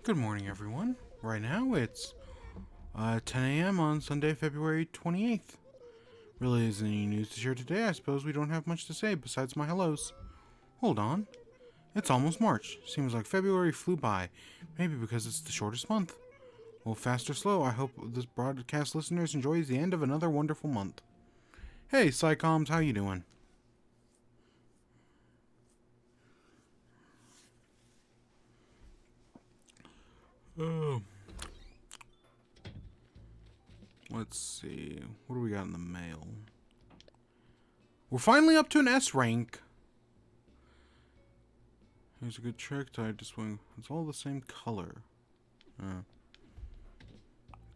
Good morning, everyone. Right now it's 10 a.m. on Sunday, February 28th. Really isn't any news to share today. I suppose we don't have much to say besides my hellos. Hold on. It's almost March. Seems like February flew by. Maybe because it's the shortest month. Well, fast or slow, I hope this broadcast listeners enjoys the end of another wonderful month. Hey, Psychoms, how you doing? Oh. Let's see. What do we got in the mail? We're finally up to an S rank. Here's a good trick. I just went. It's all the same color.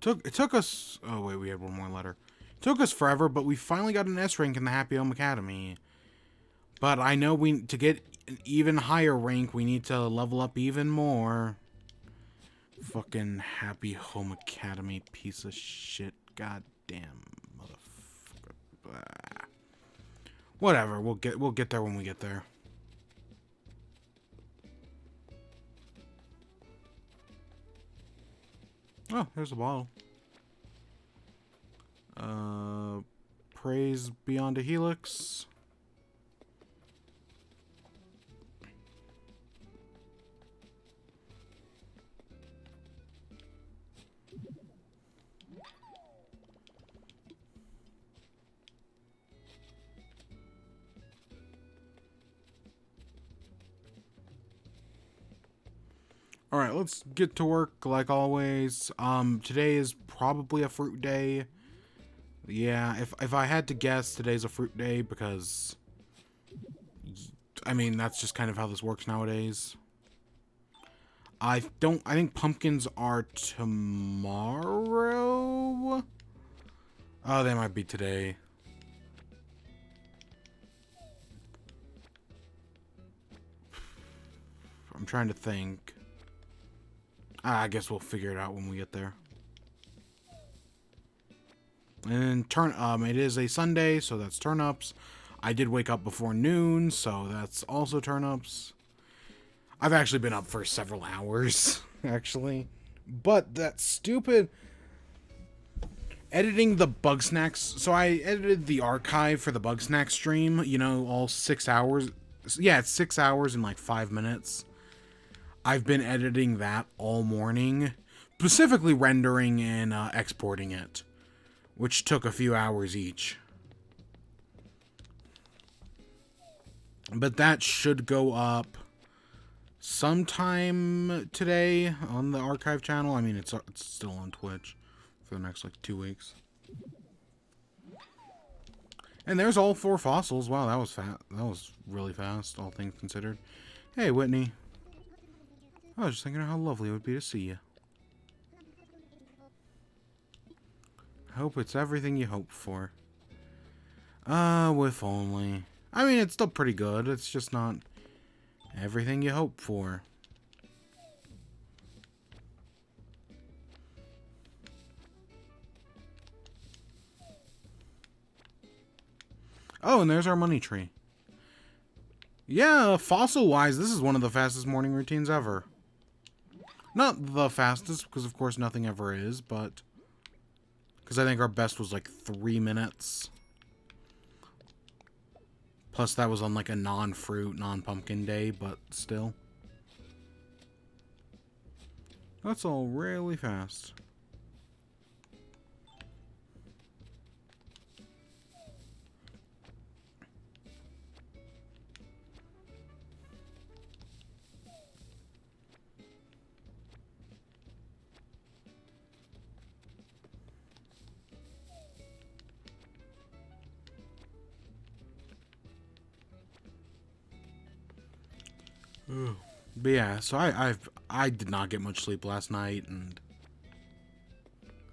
It took us. Oh wait, we had one more letter. It took us forever, but we finally got an S rank in the Happy Home Academy. But I know to get an even higher rank, we need to level up even more. Fucking Happy Home Academy piece of shit. Goddamn motherfucker. Blah. Whatever. We'll get there when we get there. Oh, there's a bottle. Praise Beyond a Helix. Alright, let's get to work like always. Today is probably a fruit day. Yeah, if I had to guess, today's a fruit day because, I mean, that's just kind of how this works nowadays. I think pumpkins are tomorrow? Oh, they might be today. I'm trying to think. I guess we'll figure it out when we get there. And then it is a Sunday, so that's turnips. I did wake up before noon, so that's also turnips. I've actually been up for several hours, actually. But that stupid editing the Bug Snacks. So I edited the archive for the Bug Snack stream, you know, all 6 hours. Yeah, it's 6 hours and like 5 minutes. I've been editing that all morning, specifically rendering and exporting it, which took a few hours each. But that should go up sometime today on the archive channel. I mean, it's still on Twitch for the next like 2 weeks. And there's all 4 fossils. Wow, that was fast. That was really fast, all things considered. Hey, Whitney. I was just thinking how lovely it would be to see you. I hope it's everything you hope for. With only. I mean, it's still pretty good. It's just not everything you hope for. Oh, and there's our money tree. Yeah, fossil-wise, this is one of the fastest morning routines ever. Not the fastest, because of course nothing ever is, but because I think our best was like 3 minutes. Plus that was on like a non-fruit, non-pumpkin day, but still. That's all really fast. But yeah, so I did not get much sleep last night, and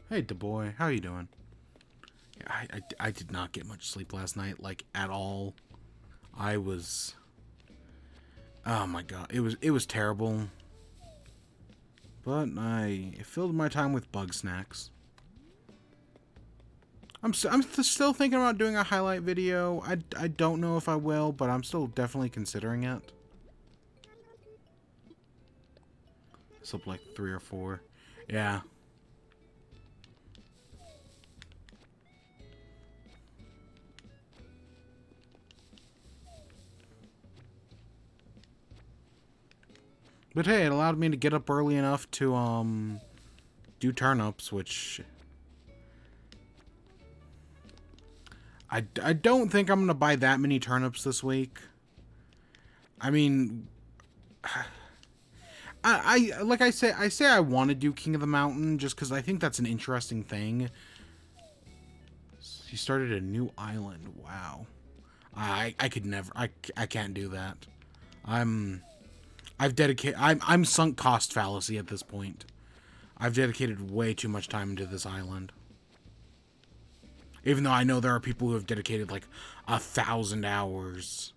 hey, DeBoy, how you doing? I did not get much sleep last night, like at all. I was, oh my god, it was terrible. But I filled my time with bug snacks. I'm still thinking about doing a highlight video. I don't know if I will, but I'm still definitely considering it. It's up like 3 or 4. Yeah. But hey, it allowed me to get up early enough to, do turnips, which... I don't think I'm going to buy that many turnips this week. I mean... like I say I want to do King of the Mountain just because I think that's an interesting thing. He started a new island. Wow. I could never... I can't do that. I've dedicated... I'm sunk cost fallacy at this point. I've dedicated way too much time into this island. Even though I know there are people who have dedicated like 1,000 hours.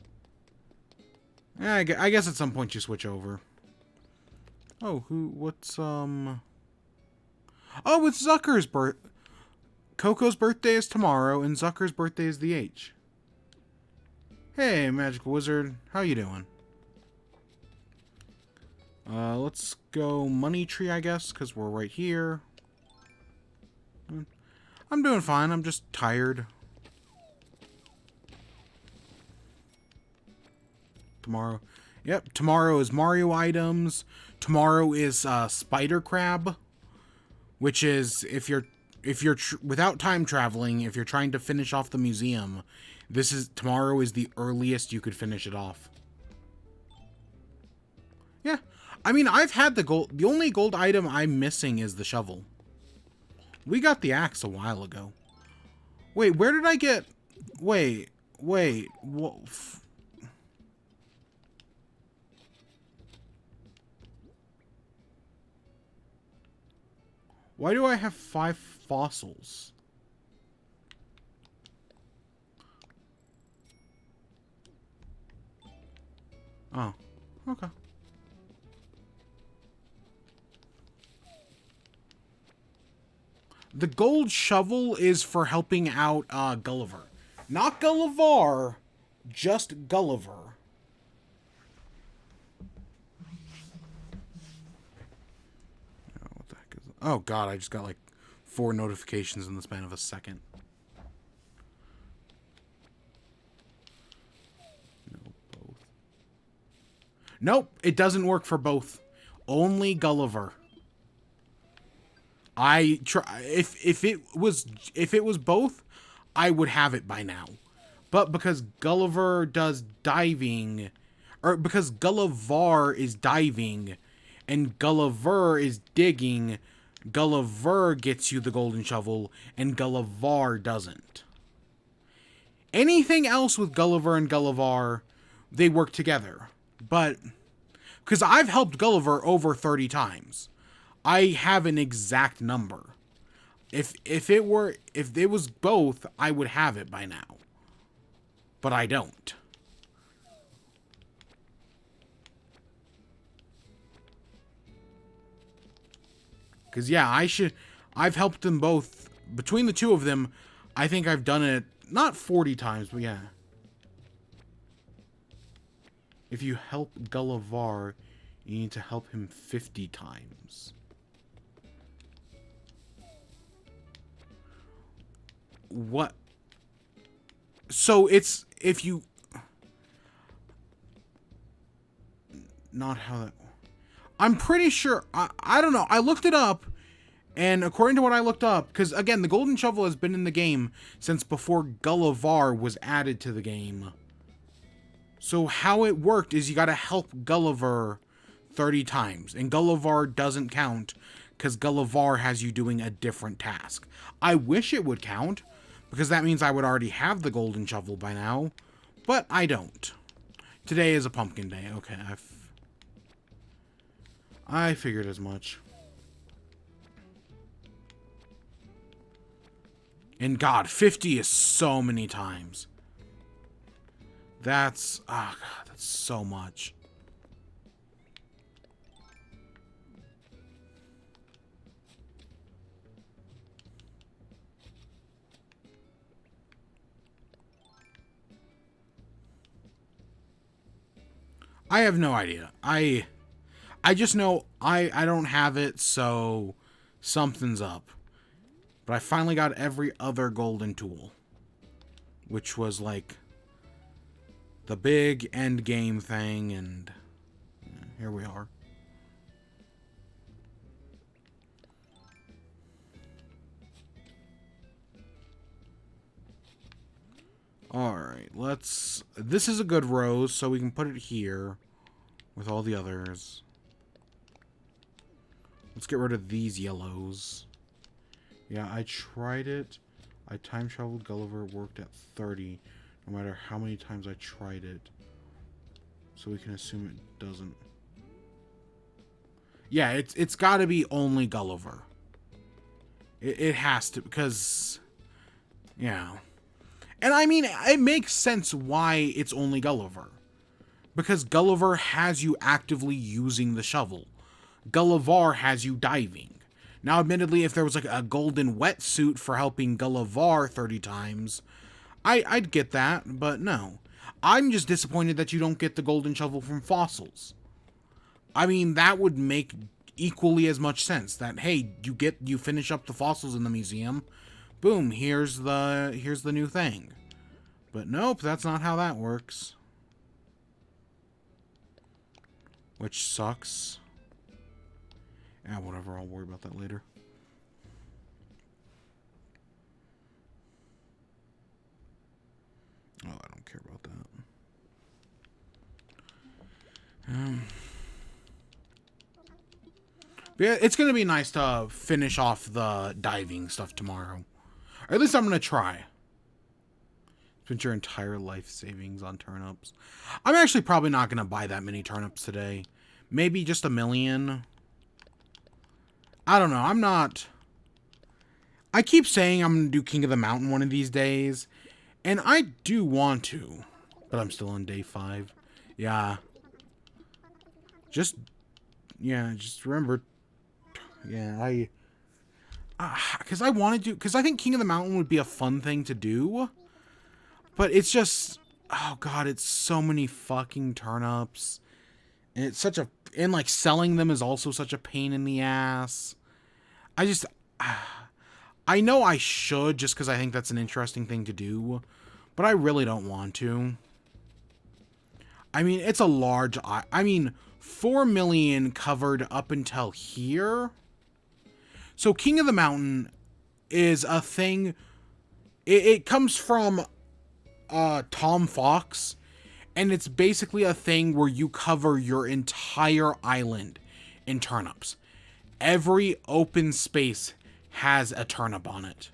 I guess at some point you switch over. Oh, what's, Oh, it's Zucker's Coco's birthday is tomorrow, and Zucker's birthday is the H. Hey, Magical Wizard. How you doing? Let's go Money Tree, I guess, because we're right here. I'm doing fine. I'm just tired. Tomorrow. Yep, tomorrow is Mario items. Tomorrow is Spider Crab, which is if you're without time traveling, if you're trying to finish off the museum, tomorrow is the earliest you could finish it off. Yeah. I mean, I've had the gold. The only gold item I'm missing is the shovel. We got the axe a while ago. Wait, where did I get... Wait. What... Why do I have 5 fossils? Oh, okay. The gold shovel is for helping out Gulliver. Not Gullivar, just Gulliver. What the heck is it? Oh god, I just got like 4 notifications in the span of a second. No, both. Nope, it doesn't work for both. Only Gulliver. If it was both, I would have it by now. But because Gulliver does diving, or because Gullivar is diving and Gulliver is digging, Gulliver gets you the golden shovel and Gullivar doesn't. Anything else with Gulliver and Gullivar, they work together. But because I've helped Gulliver over 30 times. I have an exact number. If it was both, I would have it by now. But I don't. Cause yeah, I've helped them both. Between the two of them, I think I've done it not 40 times, but yeah. If you help Gullivar, you need to help him 50 times. What? So it's if you not how that I'm pretty sure I don't know. I looked it up, and according to what I looked up, because again, the golden shovel has been in the game since before Gullivar was added to the game. So how it worked is you got to help Gulliver 30 times, and Gullivar doesn't count because Gullivar has you doing a different task. I wish it would count, because that means I would already have the golden shovel by now, but I don't. Today is a pumpkin day. Okay, I figured as much. And God, 50 is so many times. That's, oh God, that's so much. I have no idea. I I just know I don't have it, so something's up. But I finally got every other golden tool, which was like the big end game thing, and here we are. Alright, this is a good rose, so we can put it here with all the others. Let's get rid of these yellows. Yeah, I tried it. I time traveled Gulliver, worked at 30, no matter how many times I tried it. So we can assume it doesn't. Yeah, it's got to be only Gulliver. It has to, because, yeah. And I mean, it makes sense why it's only Gulliver. Because Gulliver has you actively using the shovel. Gulliver has you diving. Now, admittedly, if there was like a golden wetsuit for helping Gulliver 30 times, I'd get that, but no. I'm just disappointed that you don't get the golden shovel from fossils. I mean, that would make equally as much sense. That, hey, you finish up the fossils in the museum, boom, here's the new thing. But nope, that's not how that works. Which sucks. Yeah, whatever, I'll worry about that later. Oh, I don't care about that. Yeah, it's gonna be nice to finish off the diving stuff tomorrow. Or at least I'm gonna try. Spent your entire life savings on turnips. I'm actually probably not gonna buy that many turnips today. Maybe just 1 million. I don't know. I'm not... I keep saying I'm going to do King of the Mountain one of these days. And I do want to. But I'm still on day 5. Yeah. Just remember... Yeah, because I want to do... Because I think King of the Mountain would be a fun thing to do. But it's just... Oh, God, it's so many fucking turnips. And it's such a... And, like, selling them is also such a pain in the ass. I know I should just because I think that's an interesting thing to do. But I really don't want to. I mean, it's a large... I mean, 4 million covered up until here. So, King of the Mountain is a thing... It comes from Tom Fox. And it's basically a thing where you cover your entire island in turnips. Every open space has a turnip on it.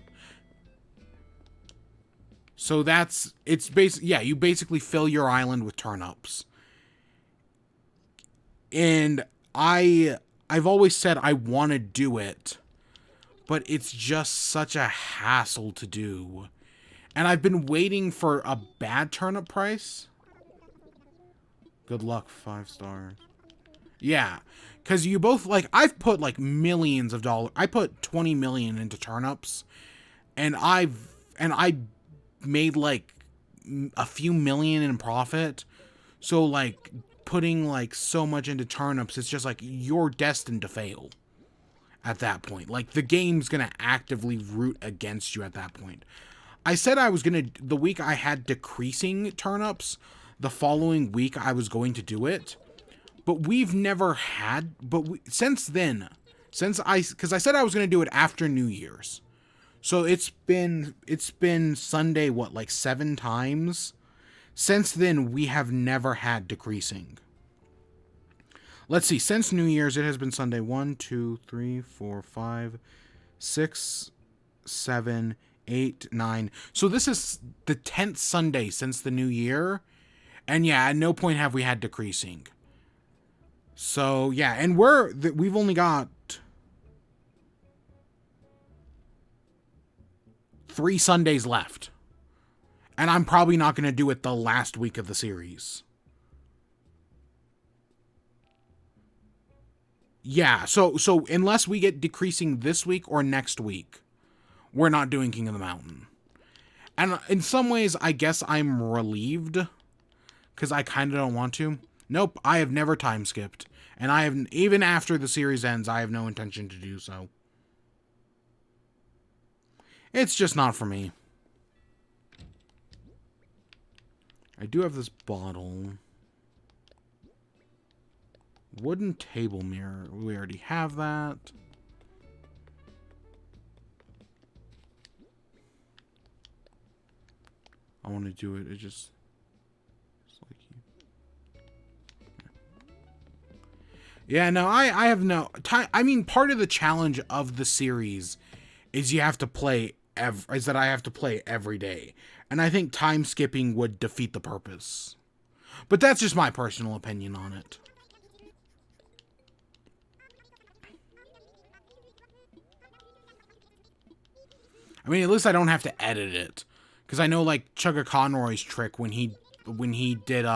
So you basically fill your island with turnips. And I've always said I want to do it, but it's just such a hassle to do. And I've been waiting for a bad turnip price. Good luck, 5 stars. Yeah, because you both, like, I've put, like, millions of dollars. I put 20 million into turnips, and I made, like, a few million in profit. So, like, putting, like, so much into turnips, it's just, like, you're destined to fail at that point. Like, the game's gonna actively root against you at that point. I said I was gonna, the week I had decreasing turnips, the following week I was going to do it, but we've never had, since then, because I said I was going to do it after New Year's. So it's been Sunday, what, like 7 times? Since then, we have never had decreasing. Let's see, since New Year's, it has been Sunday 1, 2, 3, 4, 5, 6, 7, 8, 9. So this is the 10th Sunday since the New Year. And yeah, at no point have we had decreasing. So yeah, and we've only got 3 Sundays left. And I'm probably not going to do it the last week of the series. Yeah, so unless we get decreasing this week or next week, we're not doing King of the Mountain. And in some ways, I guess I'm relieved. Because I kind of don't want to. Nope, I have never time skipped. And I have, even after the series ends, I have no intention to do so. It's just not for me. I do have this bottle. Wooden table mirror. We already have that. I want to do it. It just... It's like you. Yeah, no, I have no... I mean, part of the challenge of the series is you have to play... is that I have to play every day. And I think time skipping would defeat the purpose. But that's just my personal opinion on it. I mean, at least I don't have to edit it. Because I know, like, Chugga Conroy's trick when he did,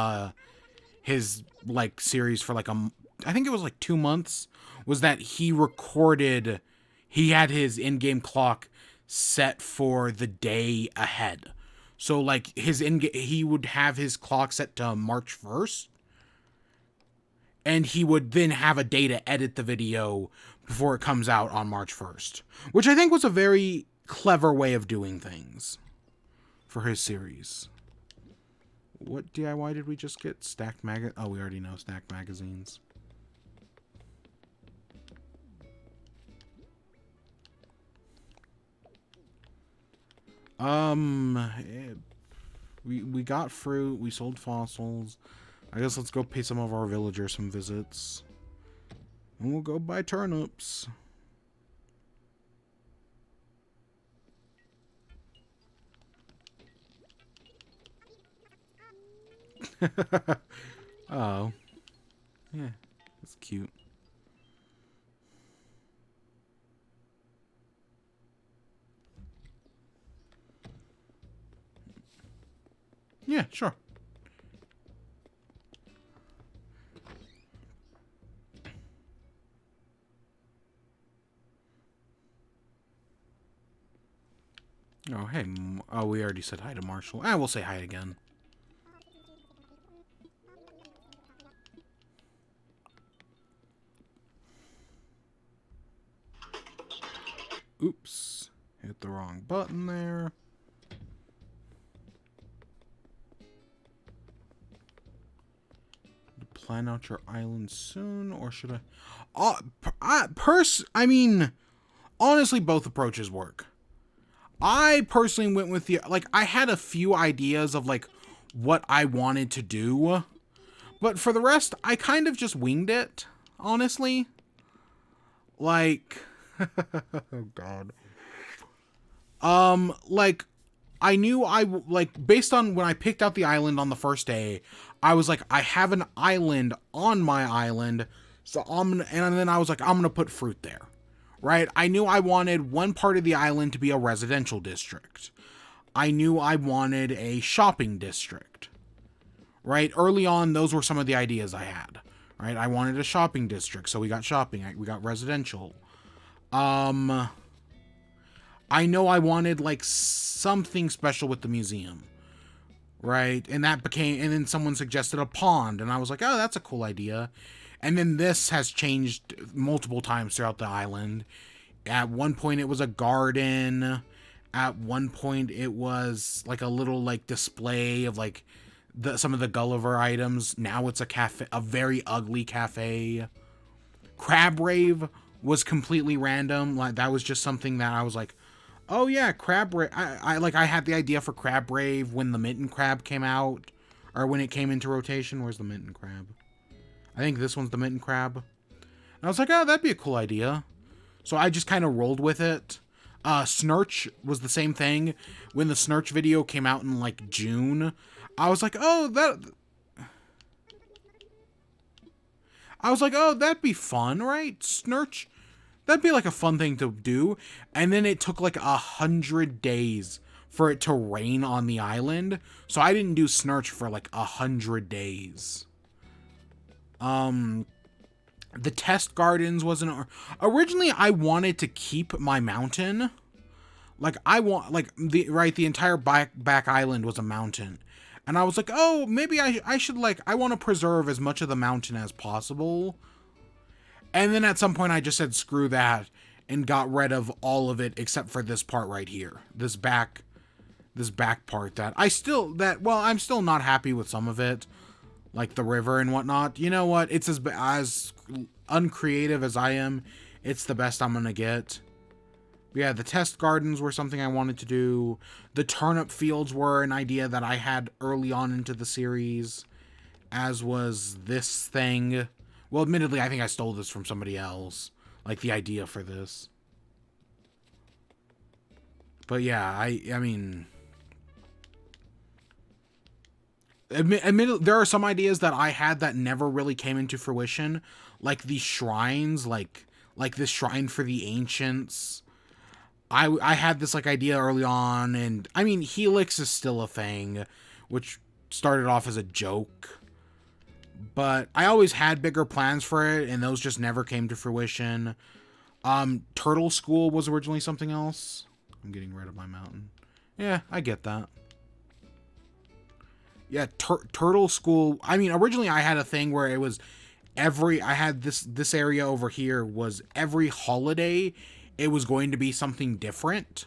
his, like, series for, like, I think it was, like, 2 months, was that he recorded, he had his in-game clock set for the day ahead. So, like, he would have his clock set to March 1st. And he would then have a day to edit the video before it comes out on March 1st. Which I think was a very clever way of doing things for his series. What DIY did we just get? Stacked oh, we already know stacked magazines. We got fruit, we sold fossils. I guess let's go pay some of our villagers some visits. And we'll go buy turnips. Oh. Yeah, that's cute. Yeah, sure. Oh, hey. Oh, we already said hi to Marshall. We'll say hi again. Oops. Hit the wrong button there. Plan out your island soon, or should I? I mean, honestly, both approaches work. I personally went with the, like, I had a few ideas of, like, what I wanted to do, but for the rest, I kind of just winged it, honestly. Like, oh god. Like, I knew based on when I picked out the island on the first day, I was like, I have an island on my island, so and then I was like, I'm gonna put fruit there. Right? I knew I wanted one part of the island to be a residential district. I knew I wanted a shopping district. Right? Early on, those were some of the ideas I had. Right? I wanted a shopping district, so we got shopping. We got residential. I know I wanted, like, something special with the museum. Right? And then someone suggested a pond, and I was like, oh, that's a cool idea. And then this has changed multiple times throughout the island. At one point, it was a garden. At one point, it was like a little like display of like some of the Gulliver items. Now it's a cafe, a very ugly cafe. Crab Rave was completely random. Like that was just something that I was like, oh yeah, Crab Rave. I had the idea for Crab Rave when the Mitten Crab came out, or when it came into rotation. Where's the Mitten Crab? I think this one's the Mitten Crab. And I was like, oh, that'd be a cool idea. So I just kind of rolled with it. Snurch was the same thing. When the Snurch video came out in, like, June, I was like, oh, that'd be fun, right? Snurch, that'd be, like, a fun thing to do. And then it took, like, 100 days for it to rain on the island. So I didn't do Snurch for, like, 100 days. The test gardens wasn't originally. I wanted to keep my mountain. Like the entire back island was a mountain, and I was like, oh, maybe I should I want to preserve as much of the mountain as possible. And then at some point I just said screw that and got rid of all of it except for this part right here. This back part that I'm still not happy with some of it, like the river and whatnot. You know what? It's as uncreative as I am. It's the best I'm gonna get. But yeah, the test gardens were something I wanted to do. The turnip fields were an idea that I had early on into the series, as was this thing. Well, admittedly, I think I stole this from somebody else, like the idea for this. But yeah, I mean, admittedly, there are some ideas that I had that never really came into fruition, like these shrines, like this shrine for the ancients. I had this like idea early on, and I mean, Helix is still a thing, which started off as a joke. But I always had bigger plans for it, and those just never came to fruition. Turtle School was originally something else. I'm getting rid of my mountain. Yeah, I get that. Yeah, Turtle School. I mean, originally I had a thing where it was I had this area over here was every holiday it was going to be something different.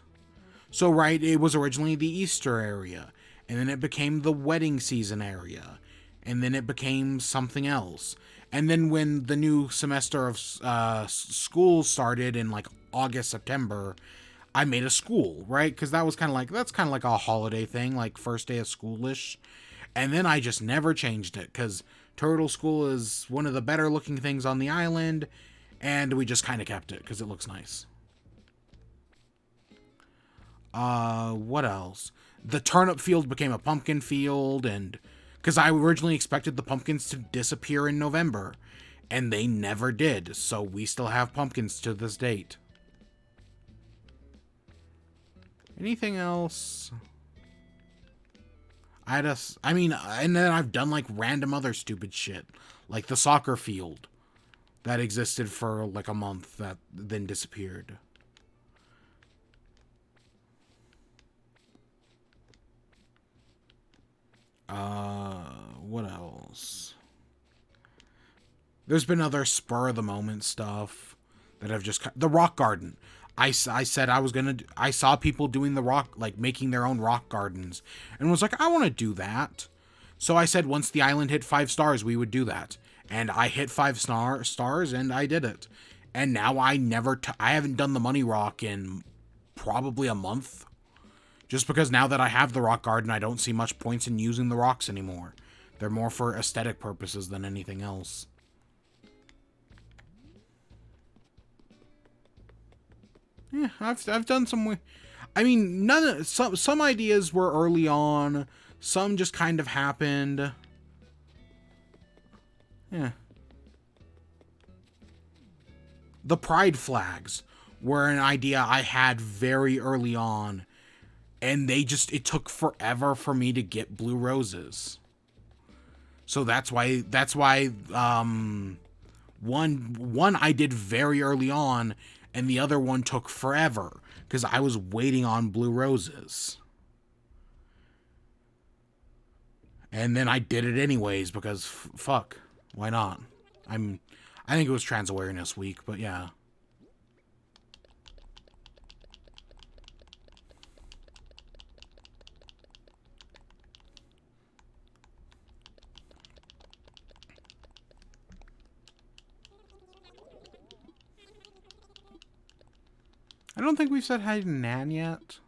So, right, it was originally the Easter area, and then it became the wedding season area, and then it became something else. And then when the new semester of school started in like August, September, I made a school, right? Because that's kind of like a holiday thing, like first day of schoolish. And then I just never changed it because Turtle School is one of the better looking things on the island, and we just kind of kept it because it looks nice. What else? The turnip field became a pumpkin field, and because I originally expected the pumpkins to disappear in November, and they never did, so we still have pumpkins to this date. Anything else? And then I've done like random other stupid shit, like the soccer field that existed for like a month that then disappeared. What else? There's been other spur of the moment stuff that I've just... The rock garden. I said I was gonna... I saw people doing the rock... Like, making their own rock gardens. And was like, I want to do that. So I said once the island hit 5 stars, we would do that. And I hit 5 stars, and I did it. And now I haven't done the money rock in probably a month. Just because now that I have the rock garden, I don't see much points in using the rocks anymore. They're more for aesthetic purposes than anything else. Yeah, I've done some... I mean, some ideas were early on. Some just kind of happened. Yeah. The pride flags were an idea I had very early on. And it took forever for me to get blue roses. So that's why, one I did very early on, and the other one took forever, because I was waiting on blue roses. And then I did it anyways, because fuck, why not? I think it was Trans Awareness Week, but yeah. I don't think we've said hi to Nan yet.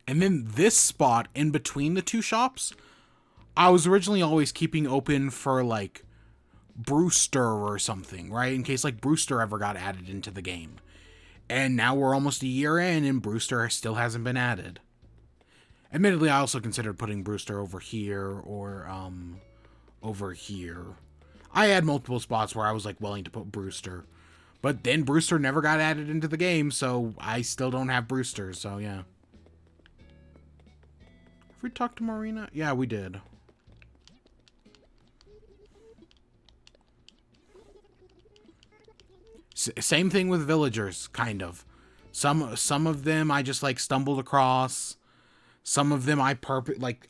And then this spot in between the two shops, I was originally always keeping open for like Brewster or something, right? In case like Brewster ever got added into the game. And now we're almost a year in and Brewster still hasn't been added. Admittedly, I also considered putting Brewster over here or over here. I had multiple spots where I was like willing to put Brewster. But then Brewster never got added into the game, so I still don't have Brewster, so yeah. Have we talked to Marina? Yeah, we did. Same thing with villagers, kind of. Some of them I just like stumbled across. Some of them I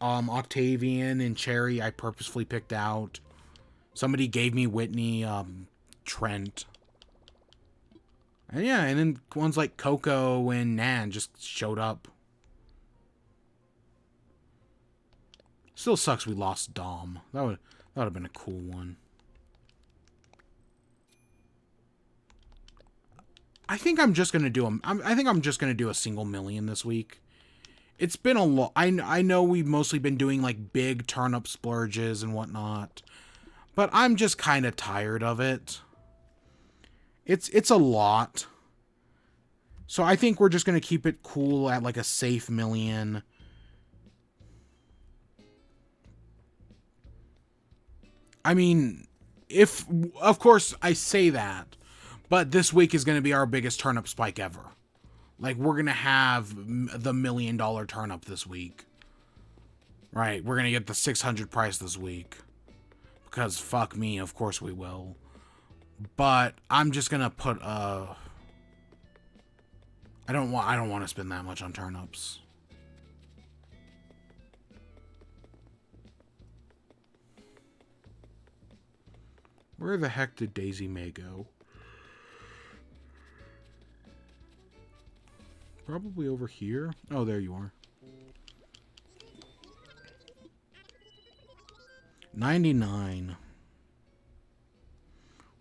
Octavian and Cherry I purposefully picked out. Somebody gave me Whitney, Trent. And yeah, and then ones like Coco and Nan just showed up. Still sucks we lost Dom. That would have been a cool one. I think I'm just gonna do a single million this week. It's been a lot. I know we've mostly been doing like big turnip splurges and whatnot, but I'm just kind of tired of it. It's a lot. So I think we're just gonna keep it cool at like a safe million. I mean, of course I say that, but this week is going to be our biggest turnip spike ever. Like, we're going to have the $1 million turnip this week. Right, we're going to get the 600 price this week. Because fuck me, of course we will. But I'm just going to put I don't want to spend that much on turnips. Where the heck did Daisy May go? Probably over here. Oh, there you are. 99.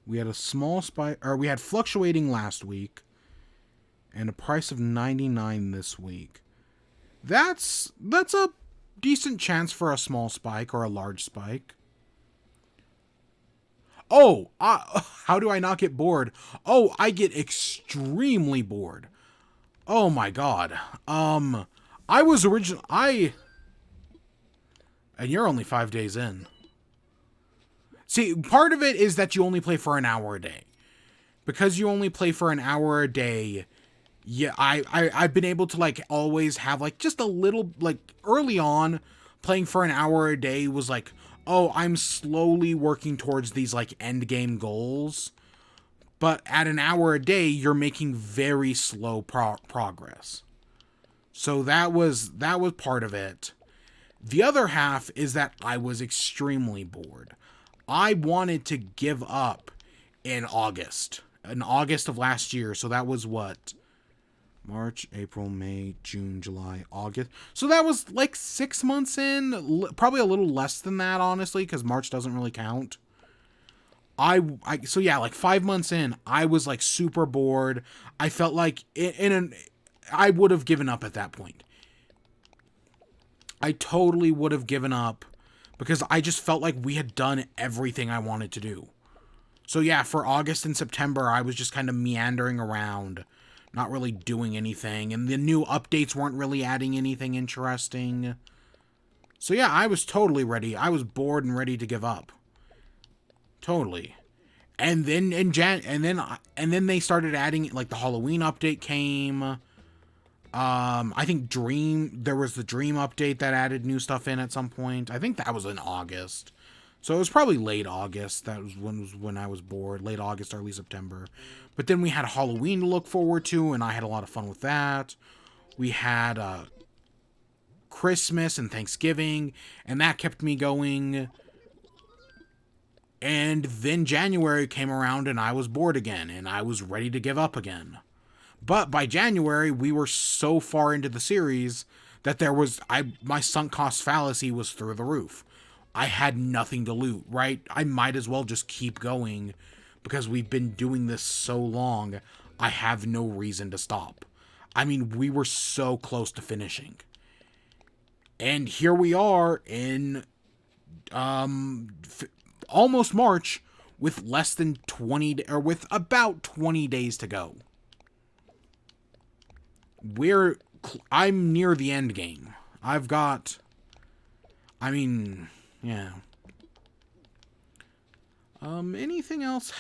We had a small spike, or we had fluctuating last week, and a price of 99 this week. That's a decent chance for a small spike or a large spike. Oh, how do I not get bored? Oh, I get extremely bored. Oh my god. And you're only 5 days in. See, part of it is that you only play for an hour a day. Because you only play for an hour a day, yeah, I've been able to like always have like just a little, like early on, playing for an hour a day was like, oh, I'm slowly working towards these like end game goals. But at an hour a day, you're making very slow progress. So that was part of it. The other half is that I was extremely bored. I wanted to give up in August of last year. So that was what? March, April, May, June, July, August. So that was like 6 months in, probably a little less than that, honestly, because March doesn't really count. So yeah, like 5 months in, I was like super bored. I felt like I would have given up at that point. I totally would have given up because I just felt like we had done everything I wanted to do. So yeah, for August and September, I was just kind of meandering around, not really doing anything, and the new updates weren't really adding anything interesting. So yeah, I was totally ready. I was bored and ready to give up. Totally. And then and then they started adding, like, the Halloween update came. I think there was the Dream update that added new stuff in at some point. I think that was in August. So it was probably late August. That was when I was bored. Late August, early September. But then we had Halloween to look forward to, and I had a lot of fun with that. We had Christmas and Thanksgiving, and that kept me going. And then January came around, and I was bored again, and I was ready to give up again. But by January, we were so far into the series that my sunk cost fallacy was through the roof. I had nothing to loot, right? I might as well just keep going because we've been doing this so long. I have no reason to stop. I mean, we were so close to finishing. And here we are in almost March with less than 20 or with about 20 days to go. I'm near the end game. Yeah. Anything else?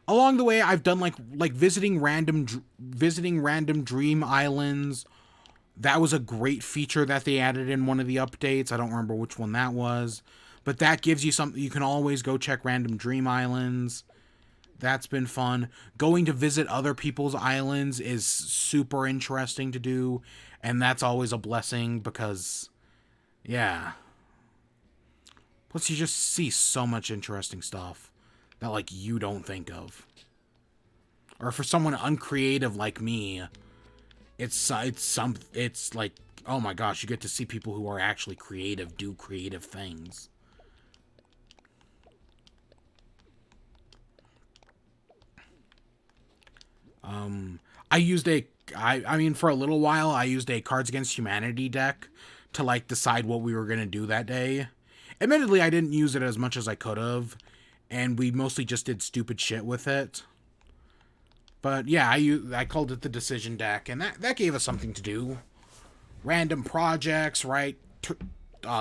Along the way, I've done like visiting random dream islands. That was a great feature that they added in one of the updates. I don't remember which one that was, but that gives you something. You can always go check random dream islands. That's been fun. Going to visit other people's islands is super interesting to do, and that's always a blessing because, yeah. Plus, you just see so much interesting stuff that, like, you don't think of. Or for someone uncreative like me, it's like, oh my gosh, you get to see people who are actually creative do creative things. I mean, for a little while, I used a Cards Against Humanity deck to, like, decide what we were going to do that day. Admittedly, I didn't use it as much as I could have, and we mostly just did stupid shit with it. But yeah, I called it the Decision deck, and that gave us something to do. Random projects, right?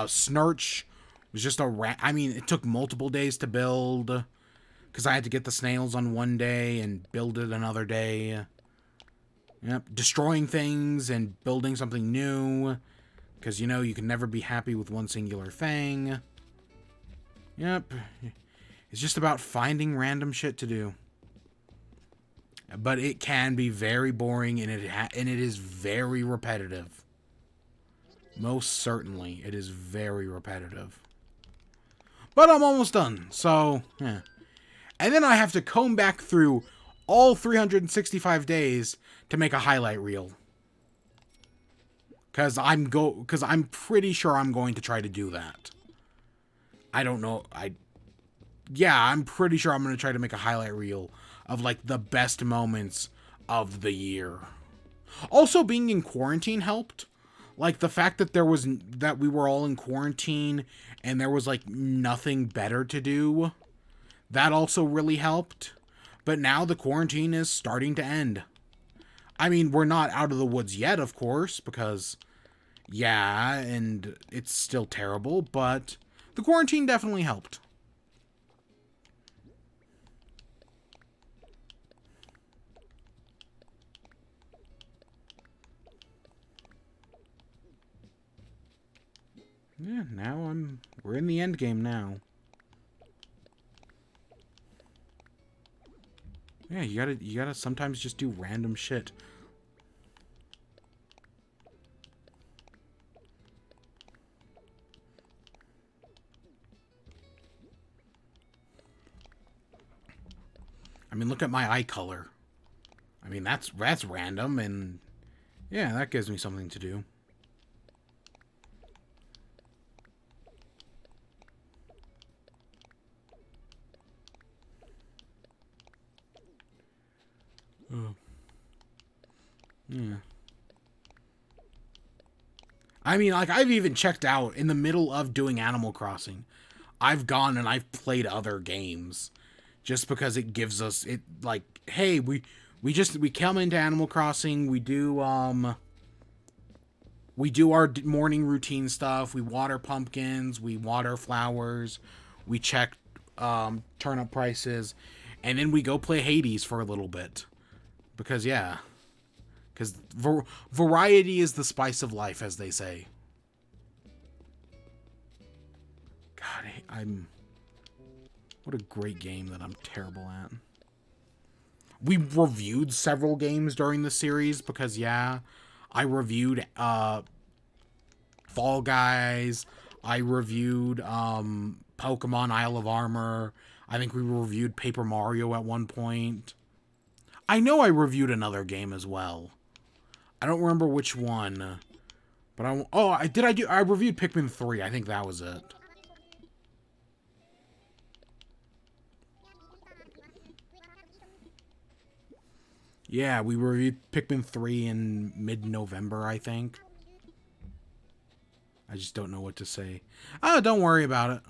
Snurch was just I mean, it took multiple days to build, because I had to get the snails on one day and build it another day. Yep, destroying things and building something new, because, you know, you can never be happy with one singular thing. Yep, it's just about finding random shit to do. But it can be very boring, and it is very repetitive. Most certainly, it is very repetitive. But I'm almost done, so, yeah. And then I have to comb back through all 365 days to make a highlight reel. Because I'm pretty sure I'm going to try to do that. I don't know. Yeah, I'm pretty sure I'm going to try to make a highlight reel of, like, the best moments of the year. Also, being in quarantine helped. Like, the fact that we were all in quarantine and there was, like, nothing better to do, that also really helped. But now the quarantine is starting to end. I mean, we're not out of the woods yet, of course, because, yeah, and it's still terrible, but the quarantine definitely helped. Yeah, now we're in the end game now. Yeah, you gotta sometimes just do random shit. I mean, look at my eye color. I mean, that's random, and yeah, that gives me something to do. Oh. Yeah. I mean, like, I've even checked out in the middle of doing Animal Crossing. I've gone and I've played other games just because it gives us it, like, hey, we come into Animal Crossing, we do our morning routine stuff, we water pumpkins, we water flowers, we check turnip prices, and then we go play Hades for a little bit. Because, yeah. Because variety is the spice of life, as they say. God, what a great game that I'm terrible at. We reviewed several games during the series because, yeah, I reviewed Fall Guys. I reviewed Pokemon Isle of Armor. I think we reviewed Paper Mario at one point. I know I reviewed another game as well. I don't remember which one. But I reviewed Pikmin 3. I think that was it. Yeah, we reviewed Pikmin 3 in mid-November, I think. I just don't know what to say. Oh, don't worry about it.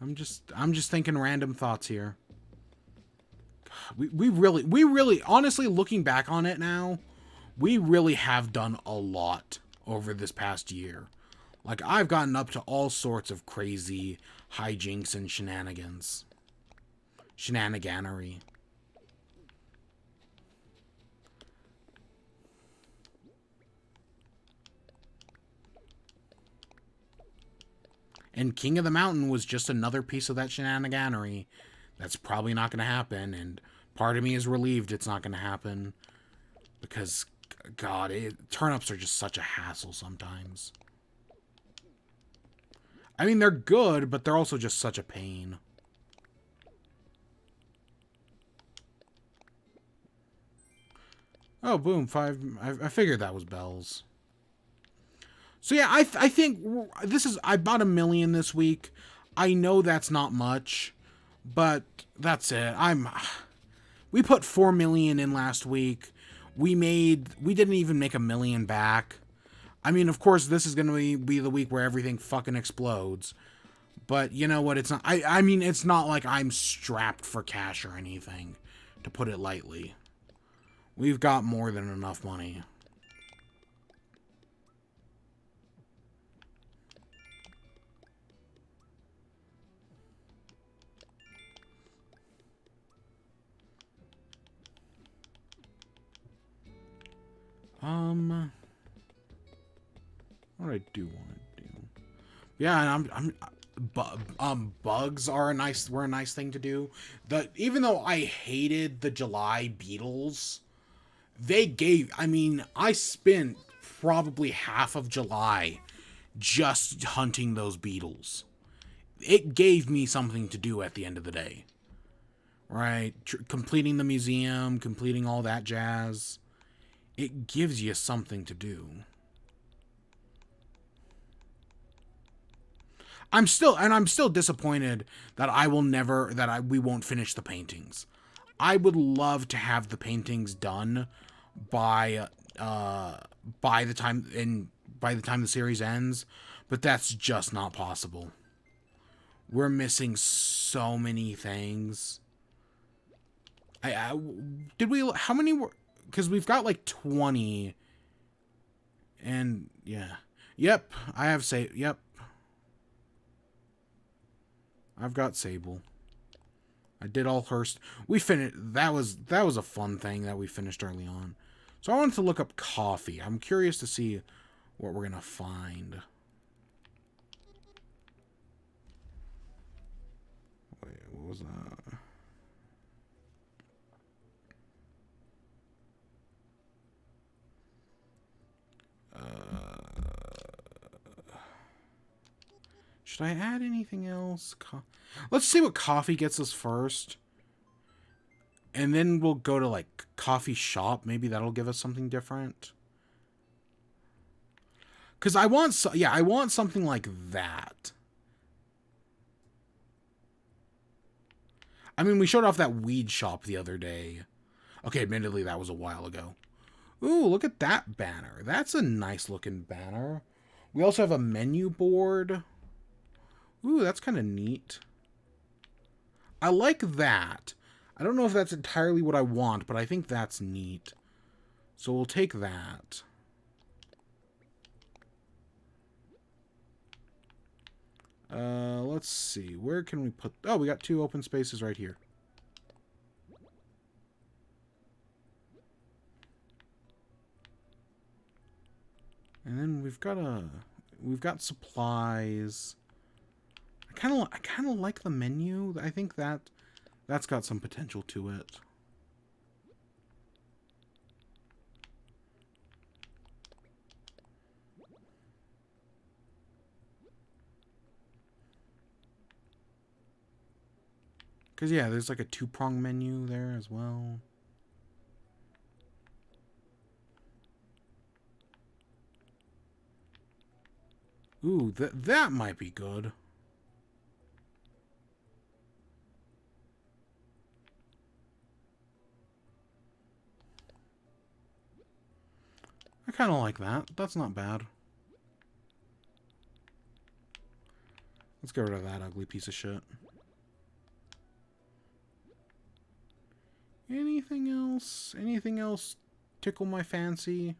I'm just thinking random thoughts here. We really, honestly, looking back on it now, we really have done a lot over this past year. Like, I've gotten up to all sorts of crazy hijinks and shenanigans. Shenaniganery. And King of the Mountain was just another piece of that shenaniganery. That's probably not going to happen, and part of me is relieved it's not going to happen. Because, God, turnips are just such a hassle sometimes. I mean, they're good, but they're also just such a pain. Oh, boom, 5. I figured that was bells. So yeah, I think this is, I bought 1,000,000 this week. I know that's not much, but that's it. We put 4,000,000 in last week. We didn't even make 1,000,000 back. I mean, of course, this is going to be the week where everything fucking explodes. But you know what? It's not, I mean, it's not like I'm strapped for cash or anything, to put it lightly. We've got more than enough money. What do I do want to do? Yeah, bugs were a nice thing to do. Even though I hated the July beetles, I mean, I spent probably half of July just hunting those beetles. It gave me something to do at the end of the day. Right? Completing the museum, completing all that jazz. It gives you something to do. I'm still disappointed that we won't finish the paintings. I would love to have the paintings done by by the time the series ends, but that's just not possible. We're missing so many things. How many were, because we've got like 20, and yeah. Yep, yep. I've got Sable. I did all her. We finished. That was a fun thing that we finished early on. So I wanted to look up coffee. I'm curious to see what we're gonna find. Wait, what was that? Should I add anything else? Let's see what coffee gets us first. And then we'll go to, like, coffee shop. Maybe that'll give us something different. Because I want something like that. I mean, we showed off that weed shop the other day. Okay, admittedly, that was a while ago. Ooh, look at that banner. That's a nice looking banner. We also have a menu board. Ooh, that's kind of neat. I like that. I don't know if that's entirely what I want, but I think that's neat. So we'll take that. Let's see. Where can we put... Oh, we got 2 open spaces right here. And then we've got supplies. I kind of like the menu. I think that's got some potential to it. Because, yeah, there's like a 2-prong menu there as well. Ooh, that might be good. I kind of like that. That's not bad. Let's get rid of that ugly piece of shit. Anything else? Anything else tickle my fancy?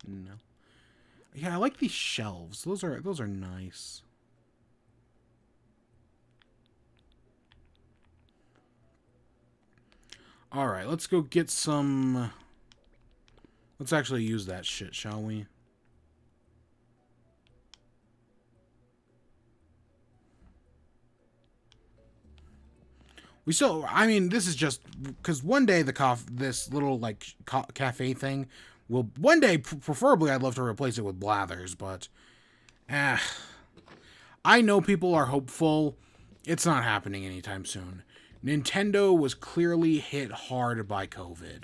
No. Yeah, I like these shelves. Those are nice. All right, let's go get some Let's actually use that shit, shall we? We still, I mean, this is just because one day this little like cafe thing will one day, preferably, I'd love to replace it with Blathers, but eh, I know people are hopeful. It's not happening anytime soon. Nintendo was clearly hit hard by COVID.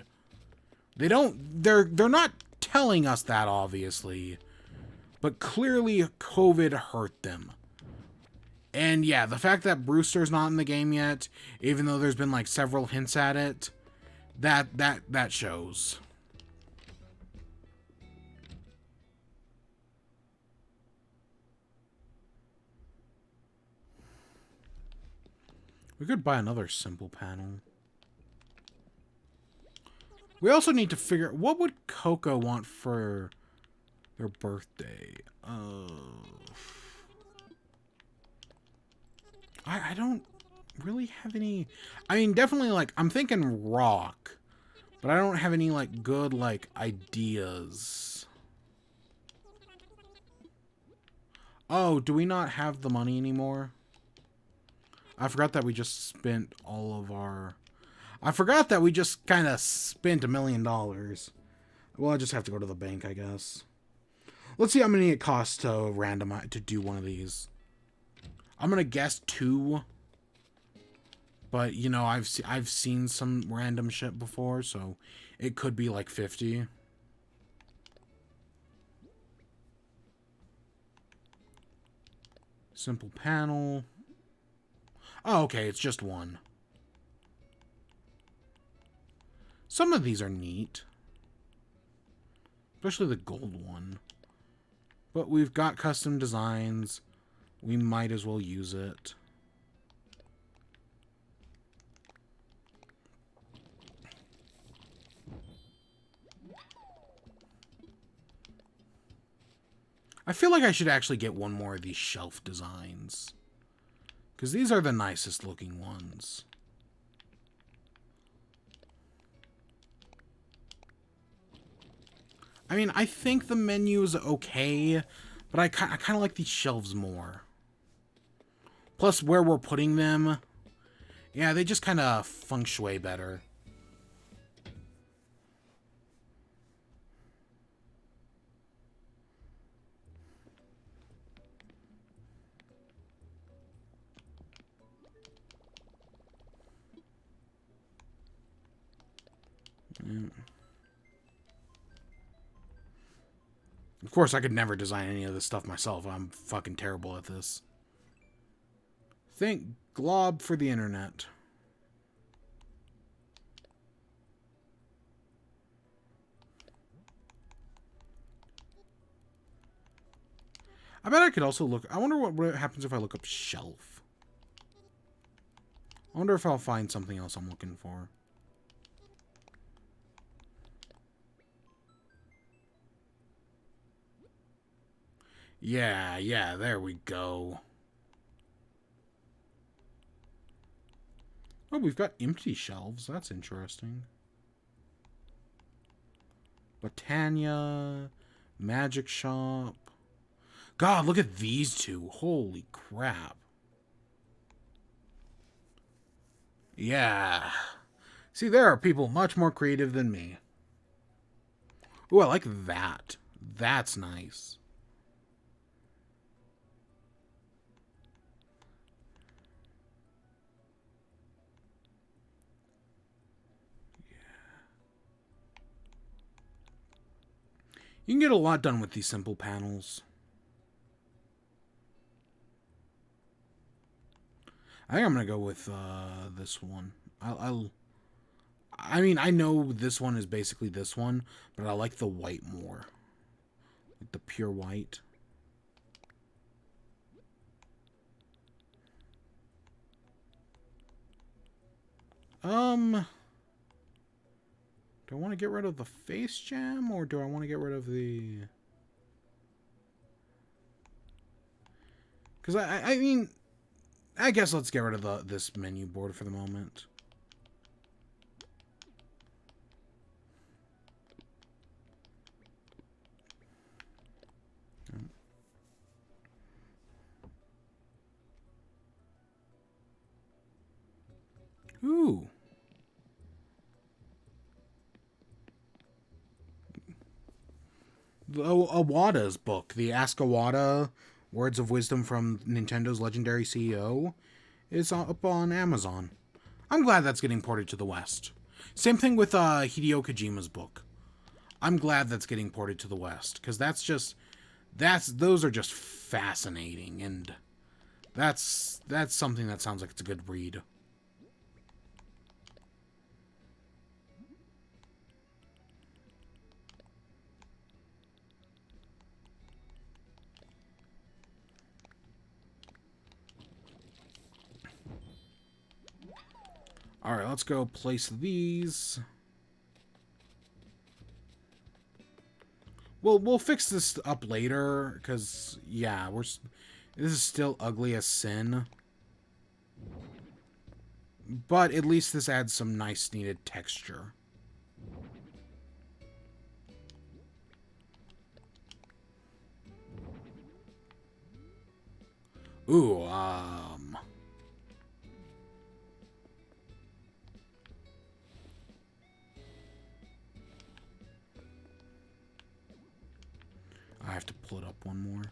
They're not telling us that, obviously, but clearly COVID hurt them. And yeah, the fact that Brewster's not in the game yet, even though there's been like several hints at it, that shows. We could buy another simple panel. We also need to figure what would Coco want for their birthday. I don't really have any. I mean, definitely like I'm thinking rock, but I don't have any like good like ideas. Oh, do we not have the money anymore? I forgot that we just spent all of our... I forgot that we just kind of spent $1 million. Well, I just have to go to the bank, I guess. Let's see how many it costs to randomize to do one of these. I'm gonna guess 2. But, you know, I've seen some random shit before, so it could be like 50. Simple panel. Oh, okay, it's just 1. Some of these are neat. Especially the gold one. But we've got custom designs. We might as well use it. I feel like I should actually get one more of these shelf designs. Because these are the nicest looking ones. I mean, I think the menu is okay, but I kind of like these shelves more. Plus, where we're putting them, yeah, they just kind of feng shui better. Mm. Of course, I could never design any of this stuff myself. I'm fucking terrible at this. Thank Glob for the internet. I bet I could also look... I wonder what happens if I look up shelf. I wonder if I'll find something else I'm looking for. Yeah, there we go. Oh, we've got empty shelves. That's interesting. Botania, Magic Shop. God, look at these two. Holy crap. Yeah. See, there are people much more creative than me. Ooh, I like that. That's nice. You can get a lot done with these simple panels. I think I'm gonna go with this one. I mean, I know this one is basically this one, but I like the white more, like the pure white. Do I want to get rid of the face jam, or do I want to get rid of the... Because I mean, I guess let's get rid of this menu board for the moment. Ooh. Awada's book, the Ask Awada Words of Wisdom from Nintendo's Legendary CEO, is up on Amazon. I'm glad that's getting ported to the West. Same thing with Hideo Kojima's book. I'm glad that's getting ported to the West, because those are just fascinating, and that's something that sounds like it's a good read. Alright, let's go place these. We'll fix this up later, because, yeah, this is still ugly as sin. But at least this adds some nice needed texture. Ooh, I have to pull it up one more.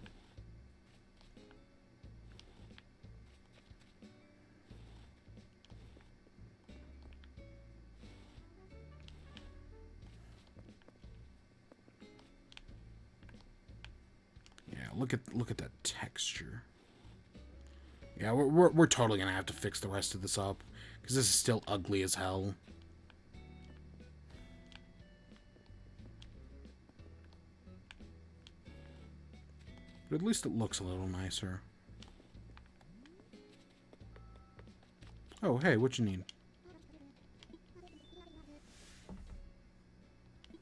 Yeah, look at that texture. Yeah, we're totally gonna have to fix the rest of this up, because this is still ugly as hell. But at least it looks a little nicer. Oh, hey, what you need?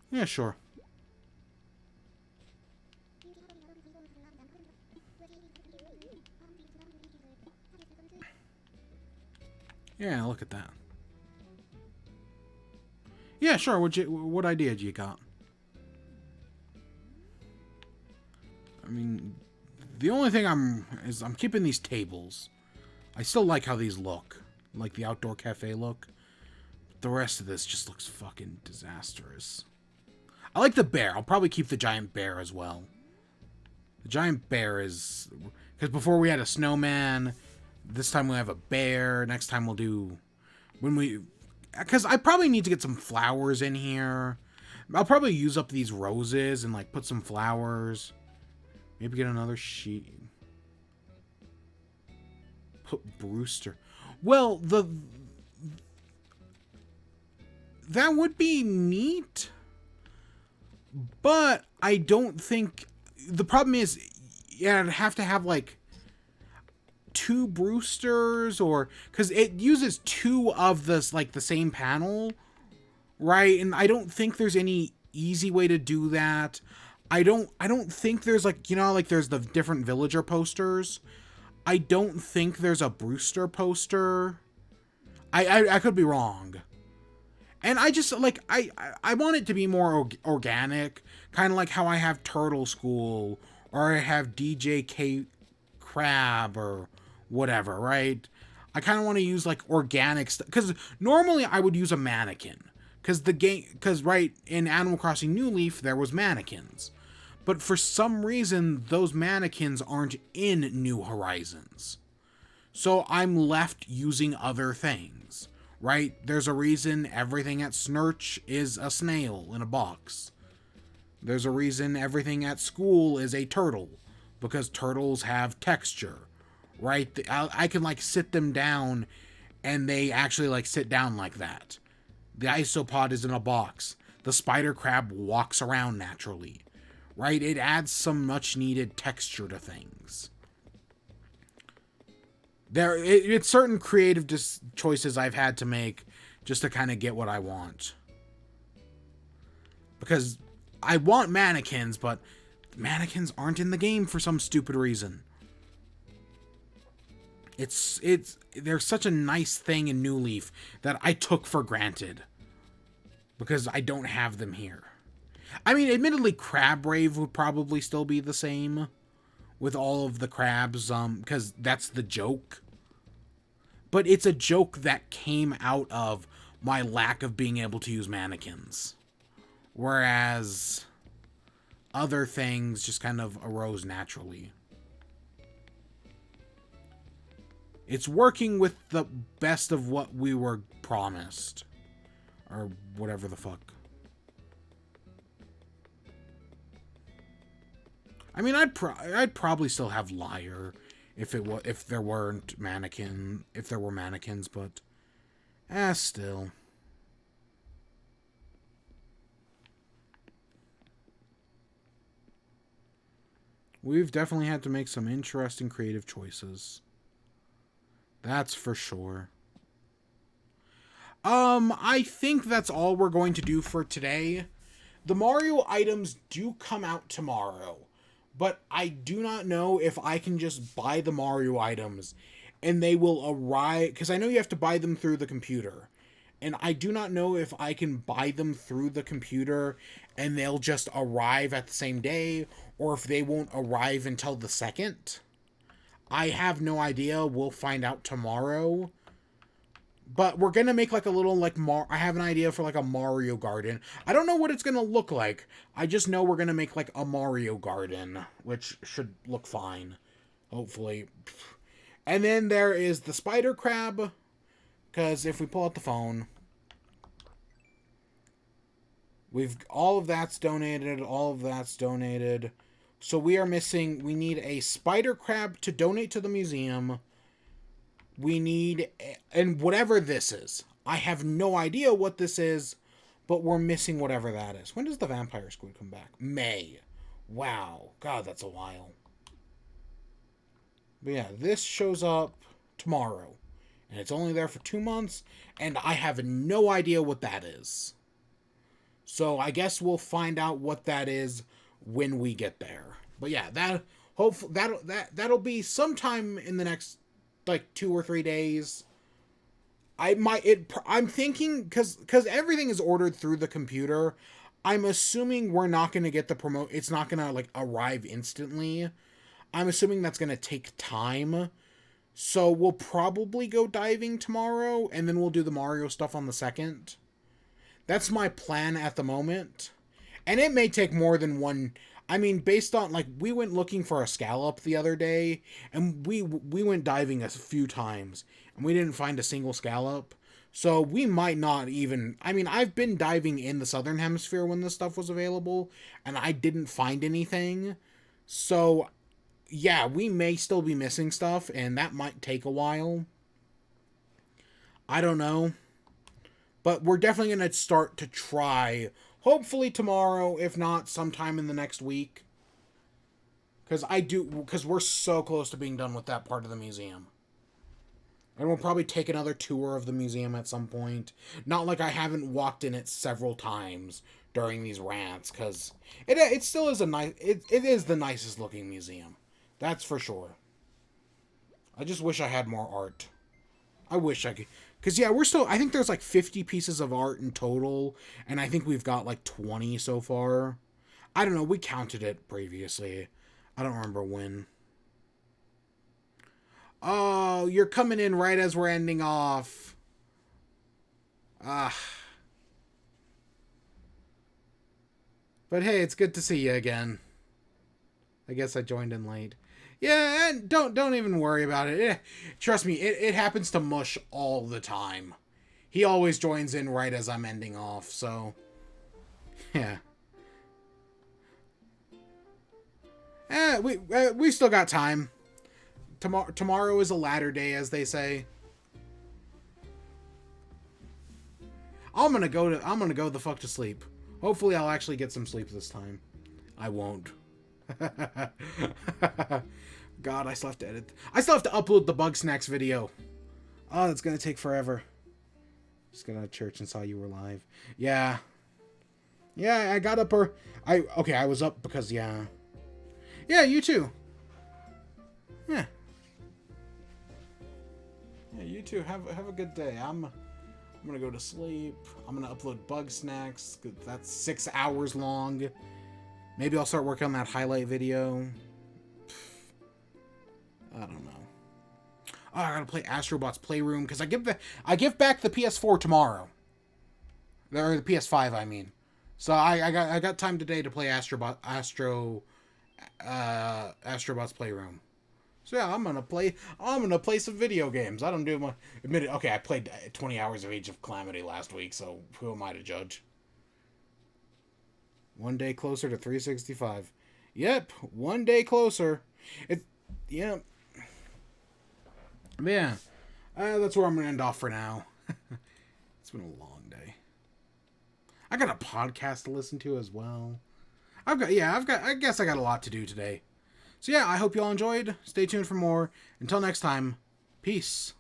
Yeah, sure. Yeah, look at that. Yeah, sure. What idea do you got? I mean, the only thing I'm keeping these tables. I still like how these look, like the outdoor cafe look. The rest of this just looks fucking disastrous. I like the bear. I'll probably keep the giant bear as well. The giant bear is... Because before we had a snowman. This time we'll have a bear. Next time we'll do... Because I probably need to get some flowers in here. I'll probably use up these roses and, like, put some flowers. Maybe get another sheet. Put Brewster. Well, that would be neat. But I don't think... The problem is, yeah, I'd have to have, like, 2 Brewsters, or... Because it uses 2 of this, like, the same panel, right? And I don't think there's any easy way to do that. I don't think there's, like, you know, like, there's the different villager posters. I don't think there's a Brewster poster. I could be wrong. And I just, like, I want it to be more organic. Kind of like how I have Turtle School, or I have DJ K Crab, or whatever, right? I kind of want to use, like, organic stuff. Because normally I would use a mannequin. Because, right, in Animal Crossing New Leaf, there was mannequins. But for some reason, those mannequins aren't in New Horizons. So I'm left using other things, right? There's a reason everything at Snurch is a snail in a box. There's a reason everything at school is a turtle, because turtles have texture, right? I can, like, sit them down, and they actually, like, sit down like that. The isopod is in a box. The spider crab walks around naturally, right? It adds some much needed texture to things. It's certain creative choices I've had to make just to kind of get what I want. Because I want mannequins, but mannequins aren't in the game for some stupid reason. They're such a nice thing in New Leaf that I took for granted. Because I don't have them here. I mean, admittedly, Crab Rave would probably still be the same with all of the crabs, because that's the joke. but it's a joke that came out of my lack of being able to use mannequins. Whereas other things just kind of arose naturally. It's working with the best of what we were promised. Or whatever the fuck. I mean, I'd probably still have Liar if there were mannequins, but still. We've definitely had to make some interesting creative choices. That's for sure. I think that's all we're going to do for today. The Mario items do come out tomorrow, but I do not know if I can just buy the Mario items and they will arrive, because I know you have to buy them through the computer. And I do not know if I can buy them through the computer and they'll just arrive at the same day, or if they won't arrive until the 2nd. I have no idea. We'll find out tomorrow. But we're going to make like a little I have an idea for like a Mario garden. I don't know what it's going to look like. I just know we're going to make like a Mario garden, which should look fine. Hopefully. And then there is the spider crab. Because if we pull out the phone, all of that's donated. All of that's donated. So we need a spider crab to donate to the museum. We need, and whatever this is, I have no idea what this is, but we're missing whatever that is. When does the vampire squid come back? May. Wow. God, that's a while. But yeah, this shows up tomorrow. And it's only there for 2 months, and I have no idea what that is. So I guess we'll find out what that is when we get there. But yeah, that'll be sometime in the next like 2 or 3 days. I'm thinking because everything is ordered through the computer. I'm assuming we're not going to get it's not going to like arrive instantly. I'm assuming that's going to take time. So we'll probably go diving tomorrow, and then we'll do the Mario stuff on the 2nd. That's my plan at the moment. And it may take more than one. I mean, based on, like, we went looking for a scallop the other day, and we went diving a few times, and we didn't find a single scallop. So we might not even. I mean, I've been diving in the Southern Hemisphere when this stuff was available, and I didn't find anything. So yeah, we may still be missing stuff, and that might take a while. I don't know. But we're definitely going to start to try, hopefully tomorrow, if not sometime in the next week. Because we're so close to being done with that part of the museum. And we'll probably take another tour of the museum at some point. Not like I haven't walked in it several times during these rants, because it still is it is the nicest looking museum. That's for sure. I just wish I had more art. I wish I could. Because, yeah, I think there's like 50 pieces of art in total. And I think we've got like 20 so far. I don't know. We counted it previously. I don't remember when. Oh, you're coming in right as we're ending off. But hey, it's good to see you again. I guess I joined in late. Yeah, and don't even worry about it. Trust me, it happens to Mush all the time. He always joins in right as I'm ending off, so yeah. We still got time. Tomorrow is a ladder day, as they say. I'm gonna go the fuck to sleep. Hopefully, I'll actually get some sleep this time. I won't. God, I still have to edit. I still have to upload the Bug Snacks video. Oh, that's gonna take forever. Just got out of church and saw you were live. Yeah. Yeah, I got up I was up because, yeah. Yeah, you too. Yeah. Yeah, you too. Have a good day. I'm gonna go to sleep. I'm gonna upload Bug Snacks. That's 6 hours long. Maybe I'll start working on that highlight video. I don't know. Oh, I gotta play Astrobot's Playroom because I give back the PS4 tomorrow, or the PS5, I mean. So I got time today to play Astrobot's Playroom. So yeah, I'm gonna play some video games. I don't do my admit it. Okay, I played 20 hours of Age of Calamity last week, so who am I to judge? One day closer to 365. Yep, one day closer. It, yeah, yeah. That's where I'm gonna end off for now. It's been a long day. I got a podcast to listen to as well. I guess I got a lot to do today. So yeah, I hope you all enjoyed. Stay tuned for more. Until next time, peace.